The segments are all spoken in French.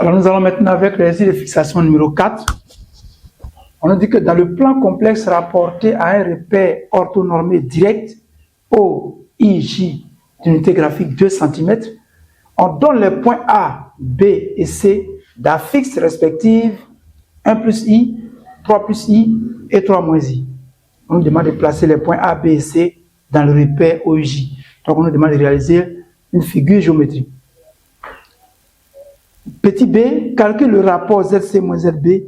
Alors nous allons maintenant avec l'exercice de fixation numéro 4. On nous dit que dans le plan complexe rapporté à un repère orthonormé direct OIJ d'unité graphique 2 cm, on donne les points A, B et C d'affixes respectives 1 plus I, 3 plus I et 3 moins I. On nous demande de placer les points A, B et C dans le repère OIJ. Donc on nous demande de réaliser une figure géométrique. Petit b, calcule le rapport ZC moins ZB,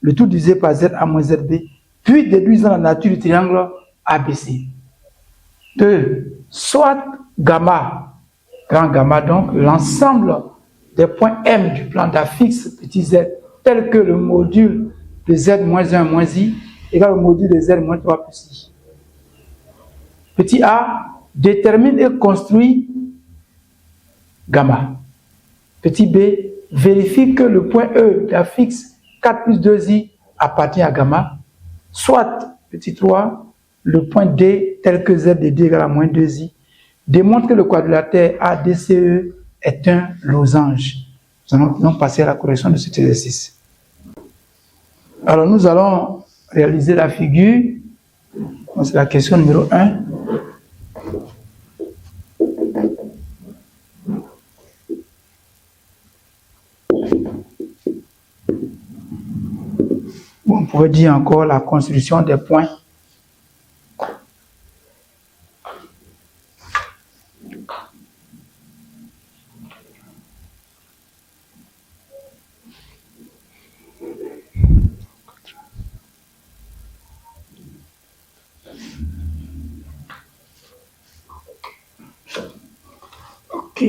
le tout divisé par ZA moins ZB, puis déduisant la nature du triangle ABC. 2. Soit gamma, grand gamma donc, l'ensemble des points M du plan d'affixe petit z, tel que le module de Z moins 1 moins I, égale au module de Z moins 3 plus I. Petit a, détermine et construit gamma. Petit b, vérifie que le point E d'affixe 4 plus 2i appartient à gamma, soit, petit 3, le point D tel que Z de D égale à moins 2i, démontre que le quadrilatère ADCE est un losange. Nous allons donc passer à la correction de cet exercice. Alors nous allons réaliser la figure. C'est la question numéro 1. On pourrait dire encore la construction des points. Ok.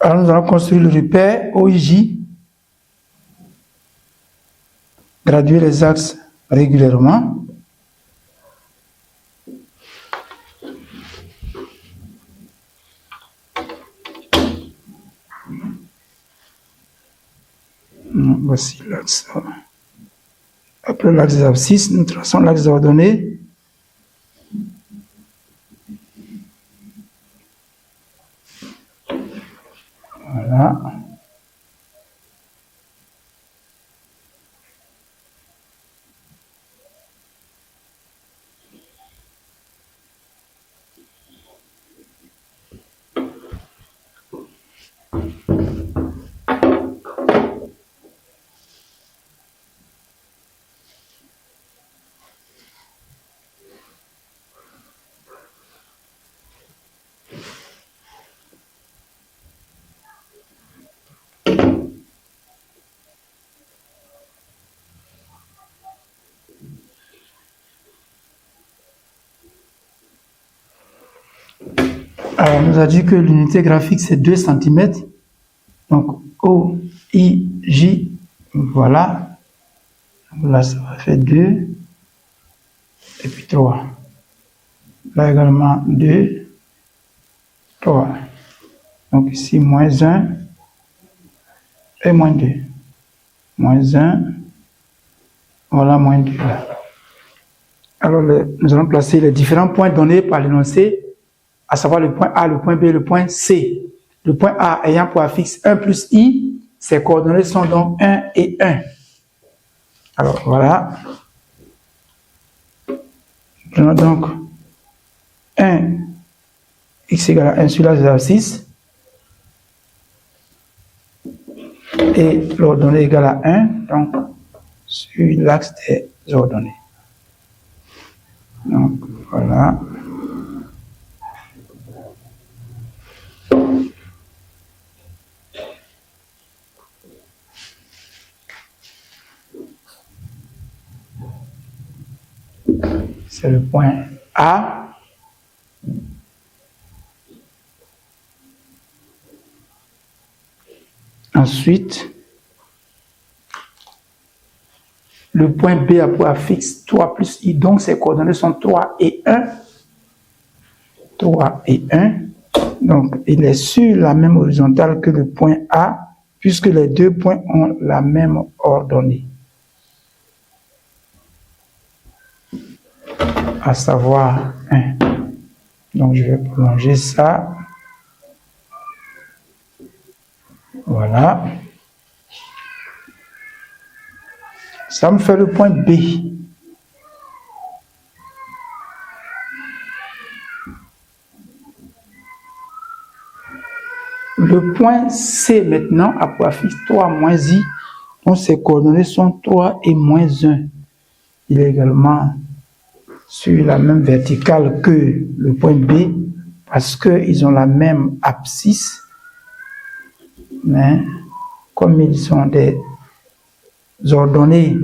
Alors nous allons construire le repère OIJ, graduer les axes régulièrement. Voici l'axe. Après l'axe des abscisses, nous traçons l'axe ordonné. Voilà. Alors, on nous a dit que l'unité graphique, c'est 2 cm. Donc, O, I, J, voilà. Là, ça va faire 2. Et puis 3. Là également, 2, 3. Donc, ici, moins 1 et moins 2. Moins 1, voilà, moins 2. Alors, nous allons placer les différents points donnés par l'énoncé, à savoir le point A, le point B, le point C. Le point A ayant pour affixe 1 plus I, ses coordonnées sont donc 1 et 1. Alors voilà. Prenons donc 1, x égale à 1 sur l'axe des abscisses, et l'ordonnée égale à 1, donc sur l'axe des ordonnées. Donc voilà. C'est le point A. Ensuite, Le point B a pour affixe 3 plus I, donc ses coordonnées sont 3 et 1. 3 et 1. Donc, il est sur la même horizontale que le point A, puisque les deux points ont la même ordonnée. À savoir 1. Donc, je vais prolonger ça. Voilà. Ça me fait le point B. Le point C maintenant a pour affixe 3 moins I, dont ses coordonnées sont 3 et moins 1. Il est également sur la même verticale que le point B, parce qu'ils ont la même abscisse, mais comme ils sont des ordonnées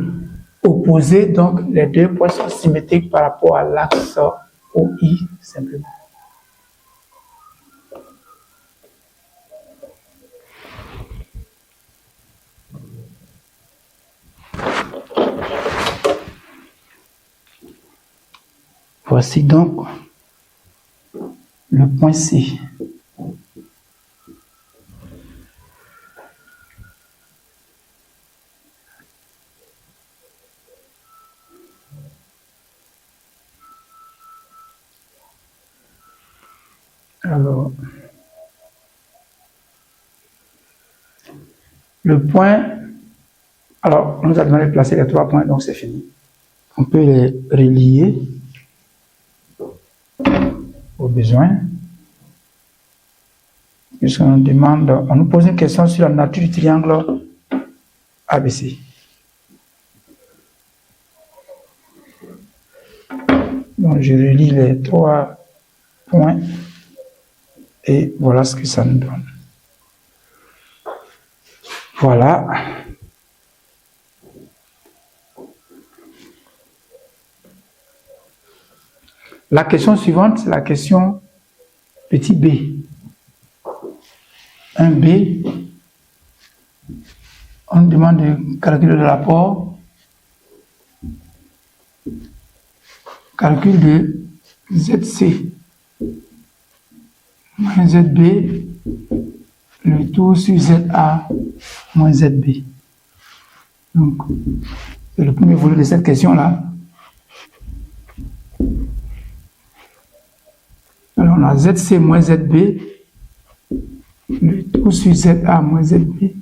opposées, donc les deux points sont symétriques par rapport à l'axe OI simplement. Voici donc le point C. Alors, le point, alors on nous a demandé de placer les 3 points, donc c'est fini. On peut les relier au besoin. Puisqu'on demande, on nous pose une question sur la nature du triangle ABC. Donc je relis les 3 points et voilà ce que ça nous donne. Voilà. La question suivante, c'est la question petit b. Un b, on demande de calculer le rapport. Calcul de ZC moins ZB, le tout sur ZA moins ZB. Donc, c'est le premier volet de cette question-là. Alors, on a ZC moins ZB, le tout sur ZA moins ZB.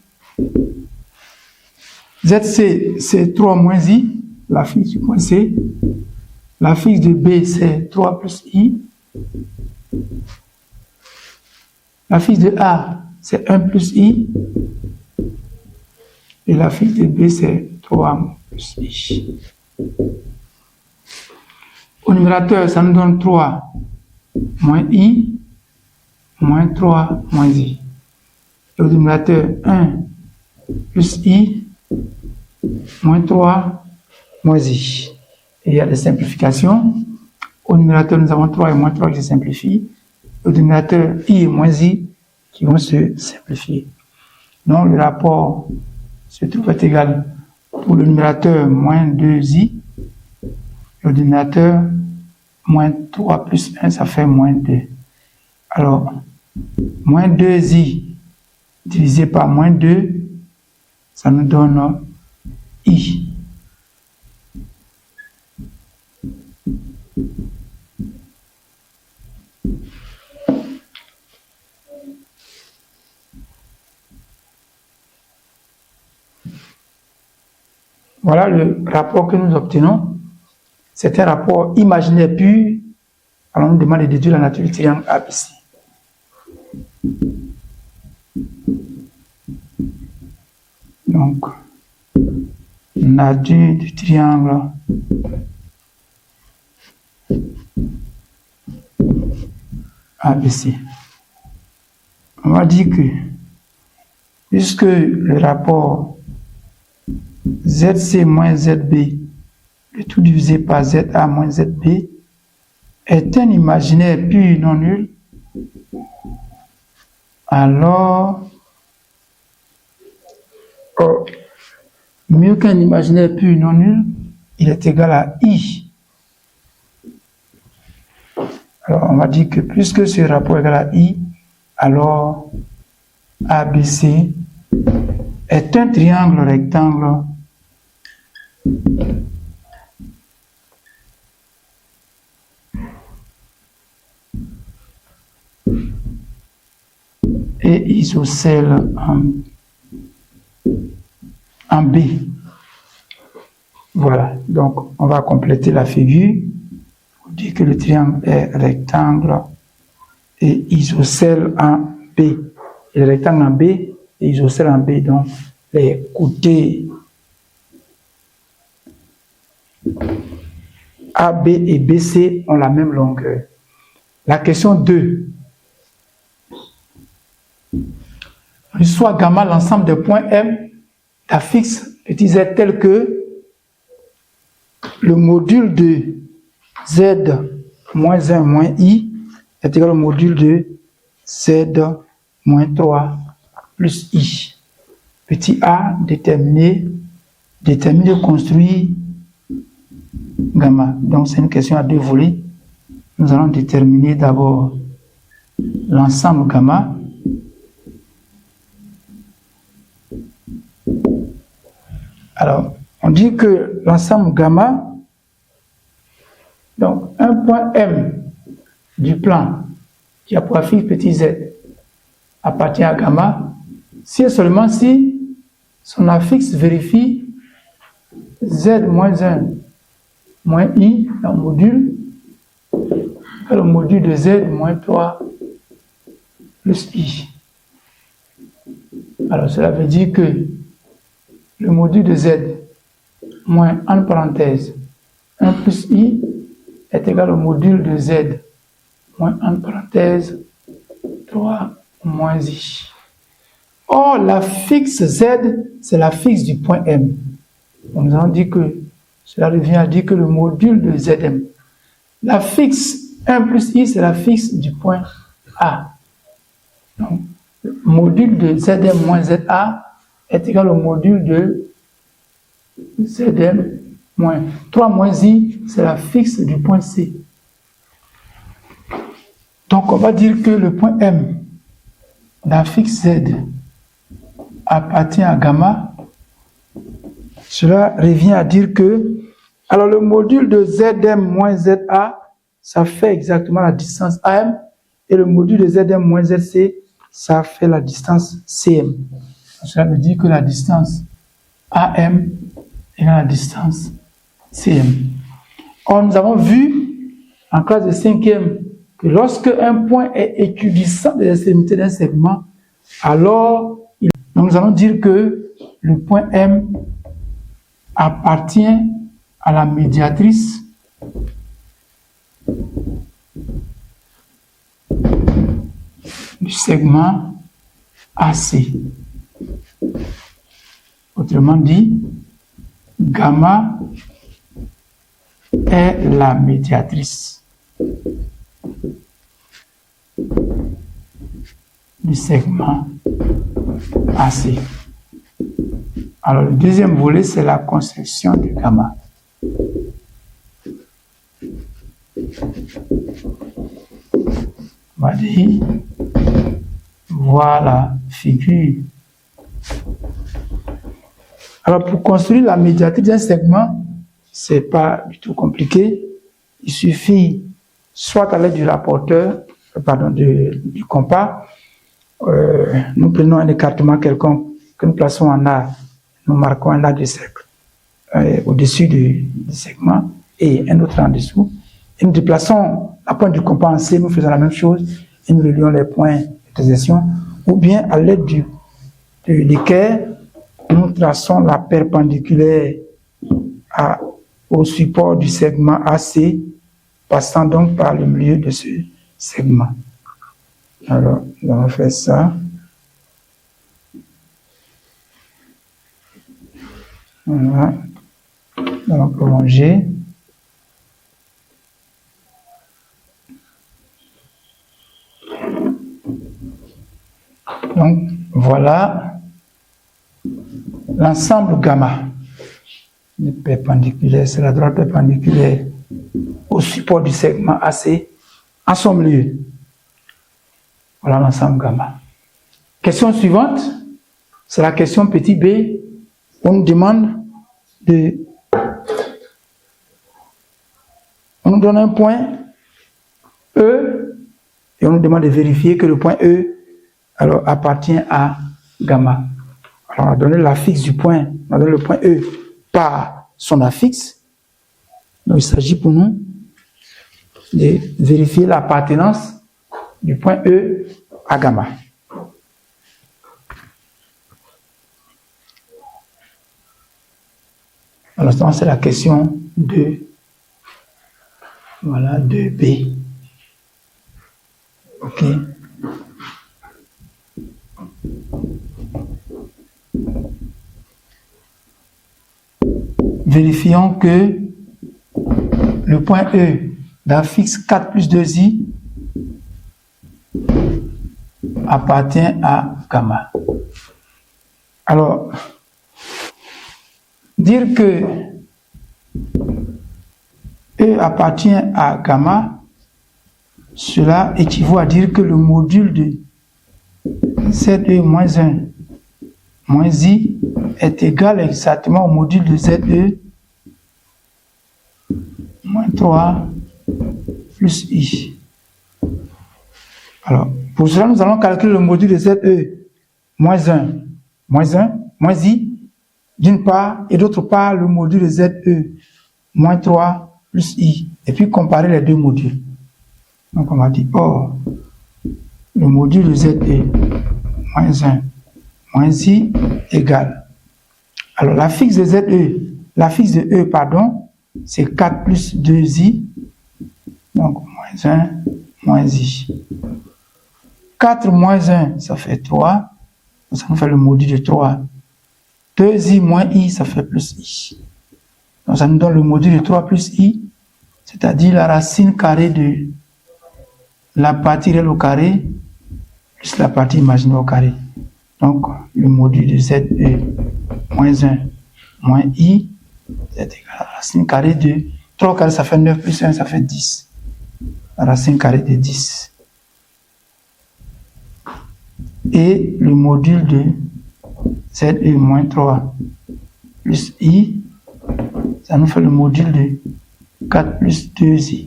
ZC, c'est 3 moins I, la fixe du point C. La fixe de B, c'est 3 plus I. La fixe de A, c'est 1 plus I. Et la fixe de B, c'est 3 plus I. Au numérateur, ça nous donne 3 moins I, moins 3 moins I. Et au numérateur, 1 plus I, moins 3 moins I. Et il y a des simplifications. Au numérateur, nous avons 3 et moins 3 qui se simplifient. Au dénominateur, I et moins I qui vont se simplifier. Donc, le rapport se trouve être égal pour le numérateur moins 2I. Et au dénominateur, moins 3 plus 1, ça fait moins 2. Alors, moins 2I divisé par moins 2, ça nous donne I. Voilà le rapport que nous obtenons. C'est un rapport imaginaire pur. Alors, on nous demande de déduire la nature du triangle ABC. Donc, nature du triangle ABC. On va dire que, puisque le rapport ZC moins ZB, le tout divisé par ZA moins ZB, est un imaginaire pur non nul, alors mieux qu'un imaginaire pur non nul, il est égal à I. Alors, on va dire que puisque ce rapport est égal à I, alors ABC est un triangle rectangle et isocèle en B. Voilà, donc on va compléter la figure. On dit que le triangle est rectangle et isocèle en B. Et le rectangle en B et isocèle en B, donc les côtés AB et BC ont la même longueur. La question 2. Soit gamma l'ensemble des points M d'affixe petit z tel que le module de z moins 1 moins i est égal au module de z moins 3 plus i. Petit a déterminer, construire gamma. Donc c'est une question à deux volets. Nous allons déterminer d'abord l'ensemble gamma. Alors, on dit que l'ensemble gamma, donc un point M du plan qui a pour affixe petit z appartient à gamma, si et seulement si son affixe vérifie z moins 1 moins i dans le module, et le module de z moins 3 plus i. Alors, cela veut dire que le module de z moins, en parenthèse, 1 plus i est égal au module de z moins, en parenthèse, 3 moins i. Or, l'affixe z, c'est l'affixe du point M. Donc, nous allons dire que cela revient à dire que le module de zm, l'affixe 1 plus i, c'est l'affixe du point A. Donc, le module de zm moins za est égal au module de zm moins 3 moins i, c'est la fixe du point C. Donc on va dire que le point M d'un fixe Z appartient à gamma. Cela revient à dire que, alors le module de zm moins za, ça fait exactement la distance AM, et le module de zm moins zc, ça fait la distance cm. Cela veut dire que la distance AM est la distance cm. Or, nous avons vu en classe de 5e que lorsque un point est équidistant des extrémités d'un segment, alors donc nous allons dire que le point M appartient à la médiatrice du segment AC. Autrement dit, gamma est la médiatrice du segment AC. Alors, le deuxième volet, c'est la construction du gamma. On va dire, voilà, figure. Alors, pour construire la médiatrice d'un segment, c'est pas du tout compliqué. Il suffit, soit à l'aide du rapporteur, du compas, nous prenons un écartement quelconque que nous plaçons en A, nous marquons un arc de cercle au-dessus du segment et un autre en dessous. Et nous déplaçons la pointe du compas en C, nous faisons la même chose et nous relions les points d'intersection. Ou bien à l'aide de l'équerre, nous traçons la perpendiculaire au support du segment AC, passant donc par le milieu de ce segment. Alors, on va faire ça. Voilà. On va prolonger. Donc, voilà l'ensemble gamma. perpendiculaire, c'est la droite perpendiculaire au support du segment AC en son milieu. Voilà l'ensemble gamma. Question suivante, c'est la question petit b. On nous demande de... On nous donne un point E et on nous demande de vérifier que le point E alors, appartient à gamma. Alors, on a donné l'affixe du point, on a donné le point E par son affixe. Donc, il s'agit pour nous de vérifier l'appartenance du point E à gamma. Alors, c'est la question de, voilà, de B. OK. Vérifions que le point E d'affixe 4 plus 2i appartient à gamma. Alors, dire que E appartient à gamma, cela équivaut à dire que le module de ZE moins 1 moins I est égal exactement au module de ZE moins 3 plus I. Alors, pour cela, nous allons calculer le module de ZE moins 1 moins I d'une part, et d'autre part, le module de ZE moins 3 plus I, et puis comparer les deux modules. Donc, on va dire, oh, le module de ZE moins 1 moins I égale. Alors, l'affixe de E, pardon, c'est 4 plus 2I, donc moins 1 moins I. 4 moins 1, ça fait 3, ça nous fait le module de 3. 2i moins I, ça fait plus I. Donc, ça nous donne le module de 3 plus I, c'est-à-dire la racine carrée de la partie réelle au carré plus la partie imaginaire au carré. Donc, le module de ZE moins 1 moins I, c'est égal à la racine carrée de 3 au carré, ça fait 9 plus 1, ça fait 10. La racine carrée de 10. Et le module de ZE moins 3 plus I, ça nous fait le module de 4 plus 2I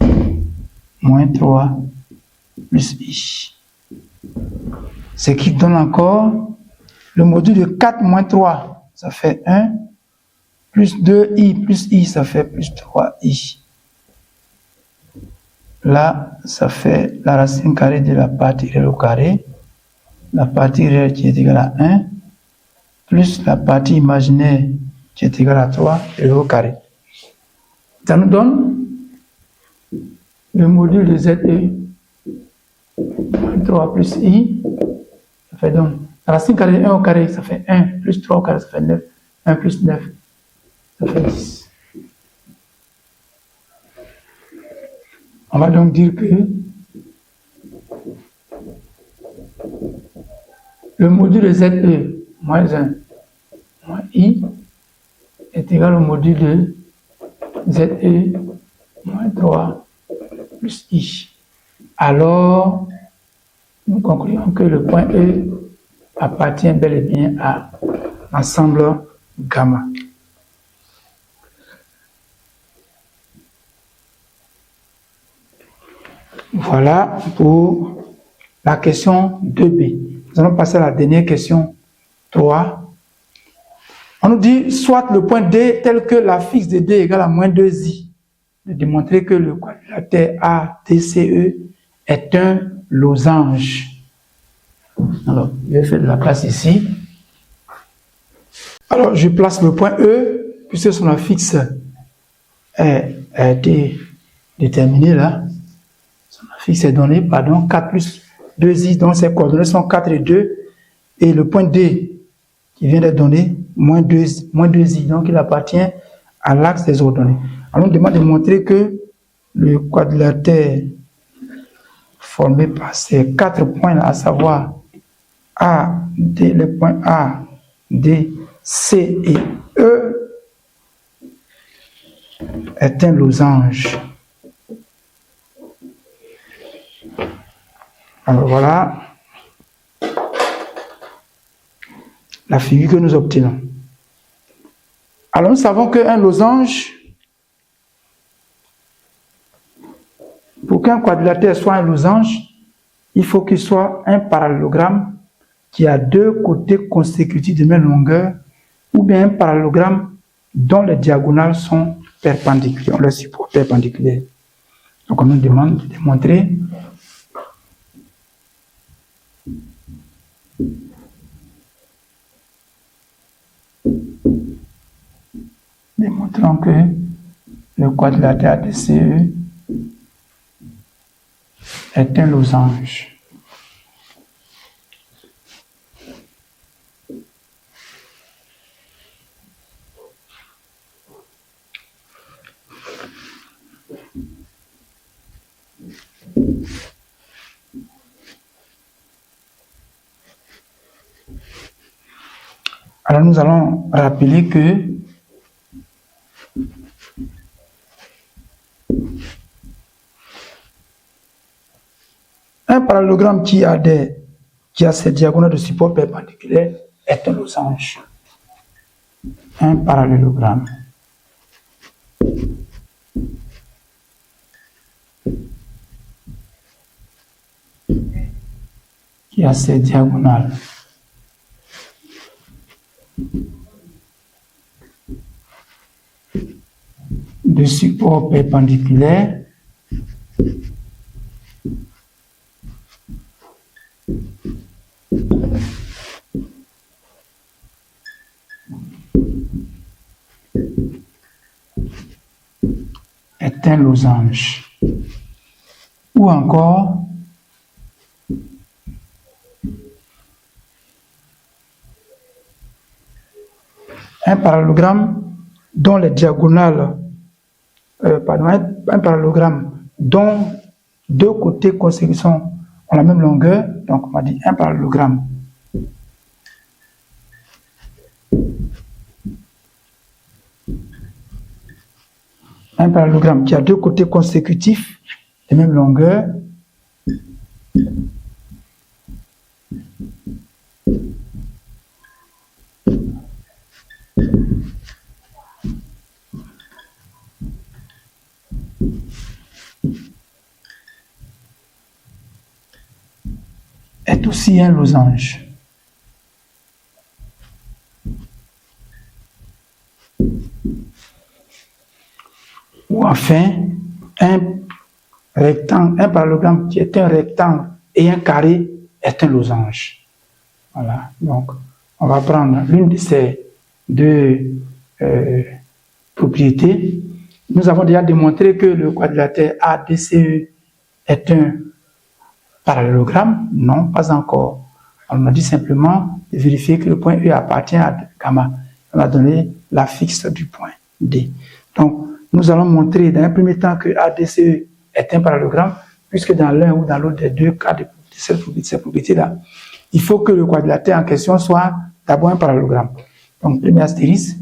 moins 3 plus I. Ce qui donne encore le module de 4 moins 3, ça fait 1, plus 2I plus I, ça fait plus 3I. Là, ça fait la racine carrée de la partie réelle au carré, la partie réelle qui est égale à 1, plus la partie imaginaire qui est égale à 3, et au carré. Ça nous donne le module de ZE moins 3 plus I, ça fait donc la racine carrée de 1 au carré, ça fait 1, plus 3 au carré, ça fait 9, 1 plus 9, ça fait 10. On va donc dire que le module de ZE moins 1 moins I est égal au module de ZE moins 3 plus I. Alors, nous concluons que le point E appartient bel et bien à l'ensemble gamma. Voilà pour la question 2B. Nous allons passer à la dernière question 3. On nous dit soit le point D tel que l'affixe de D égale à moins 2I, de démontrer que le quadrilatère ADCE est un losange. Alors, je vais faire de la place ici. Alors, je place le point E, puisque son affixe a été déterminé là. Son affixe est donné, pardon, 4 plus 2i, donc ses coordonnées sont 4 et 2. Et le point D, qui vient d'être donné, moins 2i, donc il appartient à l'axe des ordonnées. Alors, on demande de montrer que le quadrilatère formé par ces 4 points, à savoir A, D, les points A, D, C et E, est un losange. Alors voilà la figure que nous obtenons. Alors nous savons qu'un losange, pour qu'un quadrilatère soit un losange, il faut qu'il soit un parallélogramme qui a deux côtés consécutifs de même longueur, ou bien un parallélogramme dont les diagonales sont perpendiculaires, les supports perpendiculaires. Donc on nous demande de démontrer démontrons que le quadrilatère ADCE est un losange. Alors nous allons rappeler que un parallélogramme qui a ces diagonales de support perpendiculaires est un losange. Un parallélogramme qui a ces diagonales de support perpendiculaire est un losange. Ou encore un parallélogramme dont les diagonales, un parallélogramme dont deux côtés consécutifs ont la même longueur, donc on va dire un parallélogramme qui a deux côtés consécutifs de même longueur est aussi un losange. Ou enfin, un parallélogramme qui est un rectangle et un carré est un losange. Voilà, donc on va prendre l'une de ces deux propriétés. Nous avons déjà démontré que le quadrilatère ADCE est un parallélogramme. Non, pas encore. On a dit simplement de vérifier que le point E appartient à gamma. On a donné l'affixe du point D. Donc, nous allons montrer dans un premier temps que ADCE est un parallélogramme, puisque dans l'un ou dans l'autre des deux cas de cette propriété-là, il faut que le quadrilatère en question soit d'abord un parallélogramme. Donc, premier astérisque,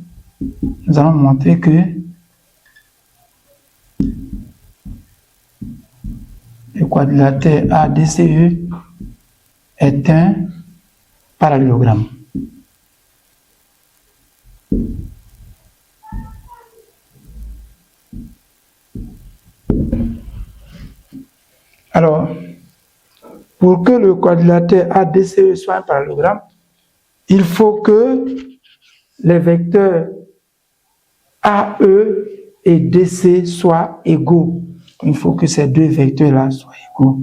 nous allons montrer que le quadrilatère ADCE est un parallélogramme. Alors, pour que le quadrilatère ADCE soit un parallélogramme, il faut que les vecteurs AE et DC soient égaux. Il faut que ces deux vecteurs-là soient égaux.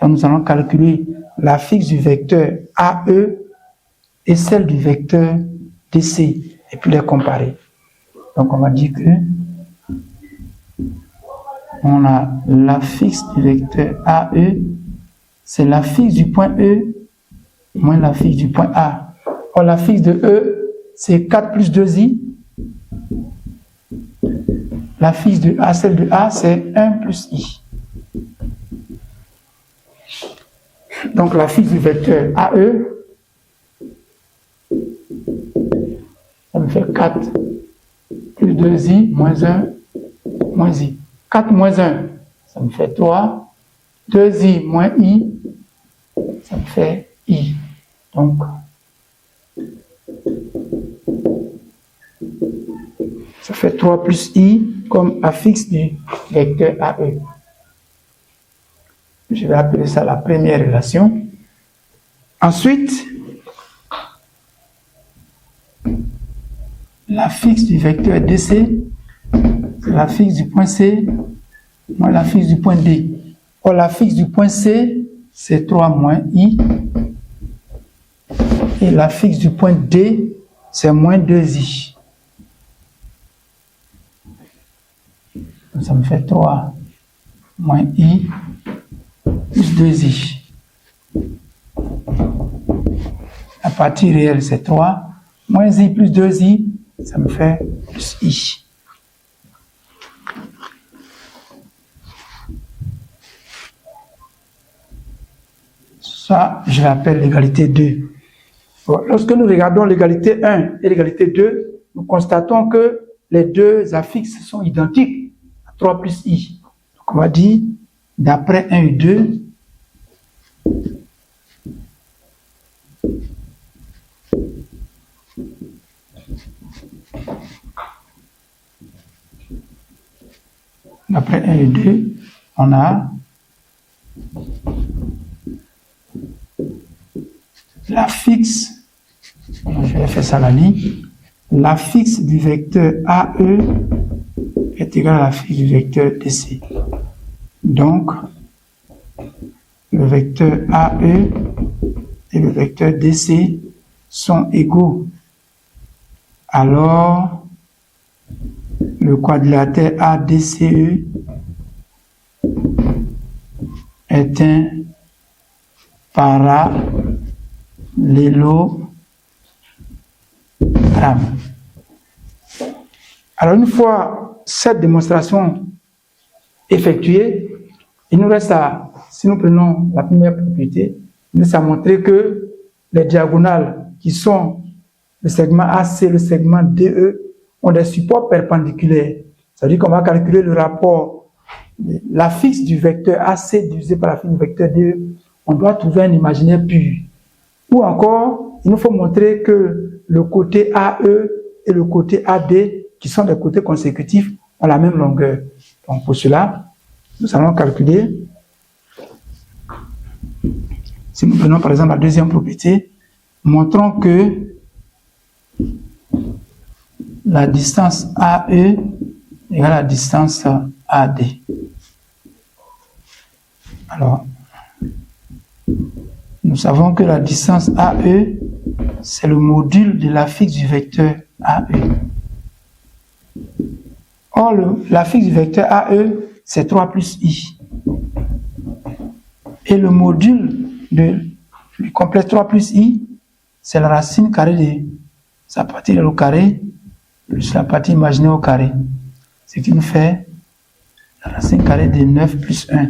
Donc, nous allons calculer l'affixe du vecteur AE et celle du vecteur DC, et puis les comparer. Donc, on va dire que on a l'affixe du vecteur AE, c'est l'affixe du point E moins l'affixe du point A. Or, l'affixe de E, c'est 4 plus 2i. L'affixe de A, celle de A, c'est 1 plus i. Donc, l'affixe du vecteur AE, ça me fait 4 plus 2i moins 1 moins i. 4 moins 1, ça me fait 3. 2i moins i, ça me fait i. Donc, ça fait 3 plus i comme affixe du vecteur AE. Je vais appeler ça la première relation. Ensuite, l'affixe du vecteur DC, c'est l'affixe du point C moins l'affixe du point D. Or, l'affixe du point C, c'est 3 moins i. Et l'affixe du point D, c'est moins 2i. Donc, ça me fait 3 moins i plus 2i. La partie réelle, c'est 3. Moins i plus 2i, ça me fait plus i. Ça, je l'appelle l'égalité 2. Bon, lorsque nous regardons l'égalité 1 et l'égalité 2, nous constatons que les deux affixes sont identiques à 3 plus i. Donc, on va dire, d'après 1 et 2, d'après 1 et 2, on a l'affixe, je vais faire ça à la ligne, l'affixe du vecteur AE est égal à l'affixe du vecteur DC. Donc, le vecteur AE et le vecteur DC sont égaux. Alors, le quadrilatère ADCE est un parallélogramme. Alors, une fois cette démonstration effectuée, il nous reste à, si nous prenons la première propriété, il nous reste à montrer que les diagonales qui sont le segment AC et le segment DE ont des supports perpendiculaires. Ça veut dire qu'on va calculer le rapport, l'affixe du vecteur AC divisé par l'affixe du vecteur DE. On doit trouver un imaginaire pur. Ou encore, il nous faut montrer que le côté AE et le côté AD, qui sont des côtés consécutifs, ont la même longueur. Donc pour cela, nous allons calculer. Si nous prenons par exemple la deuxième propriété, montrons que la distance AE égale à la distance AD. Alors, nous savons que la distance AE, c'est le module de l'affixe du vecteur AE. Or, l'affixe du vecteur AE, c'est 3 plus i. Et le module du complexe 3 plus i, c'est la racine carrée de sa partie réelle au carré plus la partie imaginaire au carré. Ce qui nous fait la racine carrée de 9 plus 1.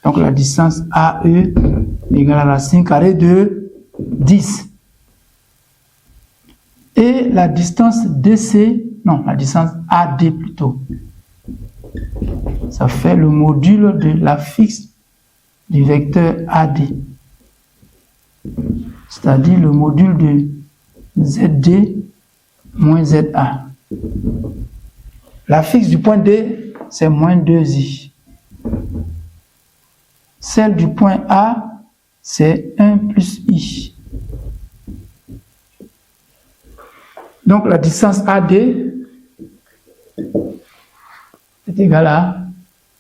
Donc la distance AE égale à la racine carrée de 10. Et la distance DC, non, la distance AD plutôt, ça fait le module de l'affixe du vecteur AD. C'est-à-dire le module de ZD moins ZA. L'affixe du point D, c'est moins 2i. Celle du point A, c'est 1 plus i. Donc la distance AD est égale à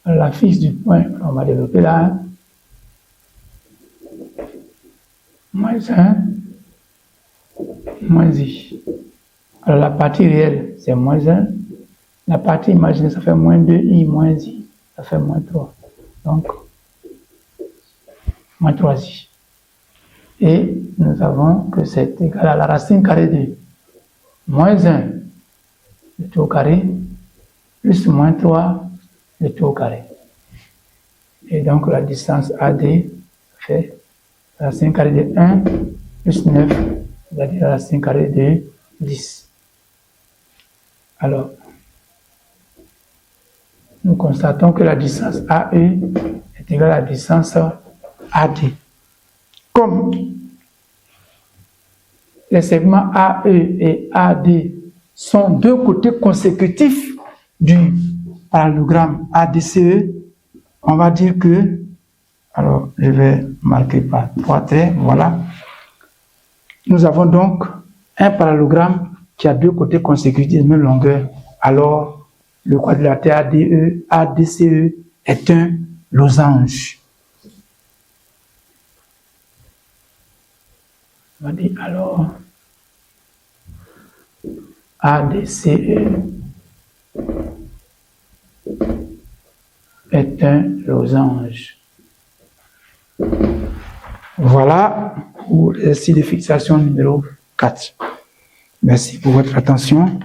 l'affixe du point, on va développer là, hein, moins 1, moins i. Alors la partie réelle, c'est moins 1. La partie imaginaire, ça fait moins 2i, moins i. Ça fait moins 3. Donc, moins 3i. Et nous avons que c'est égal à la racine carrée de moins 1, le tout au carré, plus moins 3, le tout au carré. Et donc la distance AD fait la racine carrée de 1 plus 9, c'est-à-dire la racine carrée de 10. Alors, nous constatons que la distance AE est égale à la distance AD. Comme les segments AE et AD sont deux côtés consécutifs du parallélogramme ADCE, on va dire que, alors je vais marquer par 3 traits, voilà. Nous avons donc un parallélogramme qui a deux côtés consécutifs de même longueur. Alors, le quadrilatère ADCE est un losange. On va dire alors ADCE est un losange. Voilà pour l'exercice de fixation numéro 4. Merci pour votre attention.